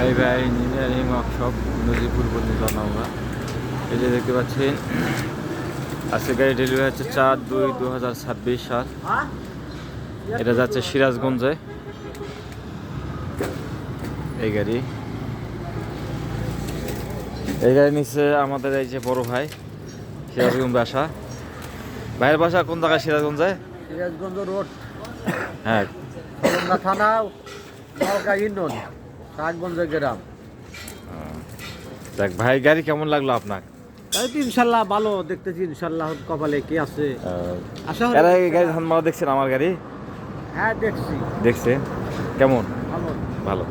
ভাই ভাই engineering workshop Najipur বন্ধুজন আমরা এই যে দেখতে পাচ্ছেন আজকে গাড়ি ডেলিভারি হচ্ছে 4/2/2026 সাল। এটা যাচ্ছে সিরাজগঞ্জে। এই গাড়ি নিচ্ছে আমাদের এই যে বড় ভাই সিরাজগঞ্জ বাসা। ভাইয়ের বাসা কোন জায়গায় সিরাজগঞ্জে? সিরাজগঞ্জ রোড, হ্যাঁ, খলন্দা থানা, নওগাঁ ইউনিয়ন, সাহেবগঞ্জ গ্রাম। দেখ ভাই, গাড়ি কেমন লাগলো আপনার? তাই তো ইনশাল্লাহ ভালো দেখতেছি, ইনশাল্লাহ কপালে কি আছে। আশা এর আগে গাড়ি ধান মারা দেখছেন আমার গাড়ি? হ্যাঁ দেখছি। দেখছেন কেমন? ভালো। ভালো,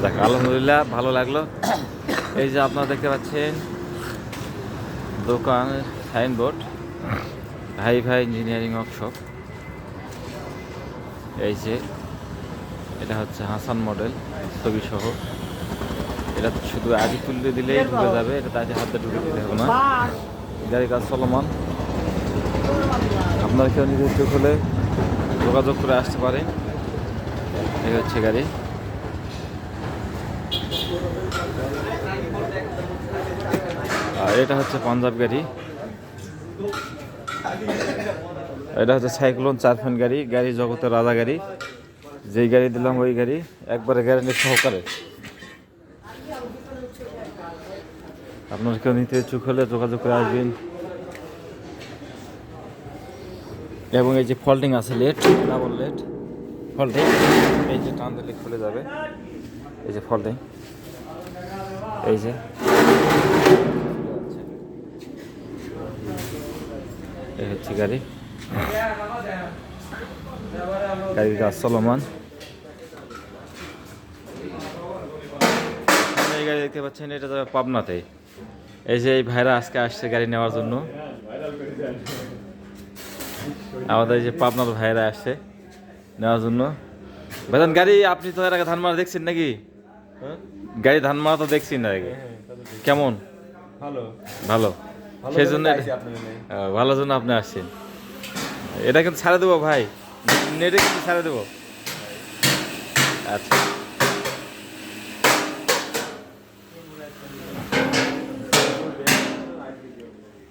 দেখ আলহামদুলিল্লাহ ভালো লাগলো। এই যে আপনারা দেখতে পাচ্ছেন দোকানের সাইনবোর্ড, ভাই ভাই ইঞ্জিনিয়ারিং ওয়ার্কশপ। এই যে এটা হচ্ছে হাসান মডেল ছবি সহ। এটা শুধু আগে তুলে দিলেই ঢুকে যাবে, এটা তাই হাতে ঢুকে দিতে হবে না। গাড়ির কাজ চলমান, আপনার কেউ নিজের চোখ হলে যোগাযোগ করে আসতে পারেন। এই হচ্ছে গাড়ি। আর এটা হচ্ছে পাঞ্জাব গাড়ি, এটা হচ্ছে সাইক্লোন 4 ফ্যান গাড়ি, গাড়ি জগতের রাজা গাড়ি। যেই গাড়ি দিলাম ওই গাড়ি একবারে গ্যারান্টি সহকারে। আপনার কেউ নিতে ইচ্ছুক হলে যোগাযোগ করে আসবেন। এবং এই যে ফল্টিং আছে, লেট ডাবল লেট ফল্টিং, এই যে টান দিলে খুলে যাবে। এই যে ফল্টিং, এই যে এই হচ্ছে গাড়ি, গাড়ির কাজ চলমান। এই গাড়ি দেখতে পাচ্ছেন, এটা যাবে পাবনাতে। এই যে এই ভাইরা আজকে আসছে গাড়ি নেওয়ার জন্য, আমাদের এই যে পাবনার ভাইরা আসছে নেওয়ার জন্য। ভাইজান গাড়ি আপনি তো এর আগে ধানমারা দেখছেন নাকি? গাড়ি ধানমারা তো দেখছি না আগে, কেমন? ভালো ভালো, সেই জন্য ভালো জন্য আপনি আসছেন। এটা কিন্তু ছাড়ে দেবো ভাই, নেটে কিন্তু ছাড়ে দেবো। আচ্ছা,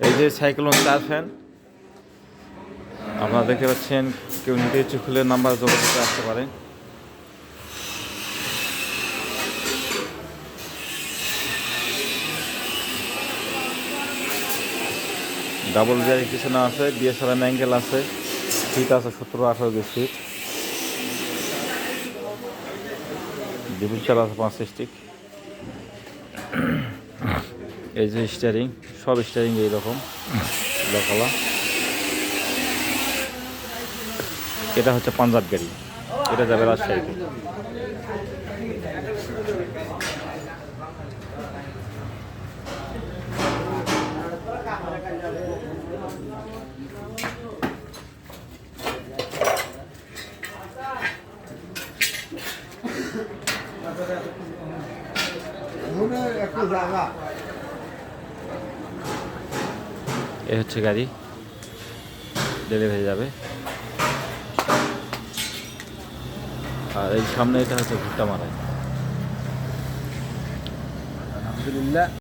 এই যে সাইক্লোন 4 ফ্যান আপনারা দেখতে পাচ্ছেন। কেউ নিতে ইচ্ছুক হলে নাম্বার যোগাযোগ করে আসতে পারেন। ডাবল গিয়ারের পিছনে আছে, DSLM অ্যাঙ্গেল আছে, সিট আছে 17-18 গেজ সিট, ডিফারেন্সিয়াল আছে 5 স্টিক। এই যে স্টিয়ারিং, সব স্টিয়ারিং এইরকম লকালা। এটা হচ্ছে পাঞ্জাব গাড়ি, এটা যাবে রাজশাহীতে। এ হচ্ছে গাড়ি, ডেলিভারি যাবে। আর এই সামনে এটা হচ্ছে ভুট্টা মারাই। আলহামদুলিল্লাহ।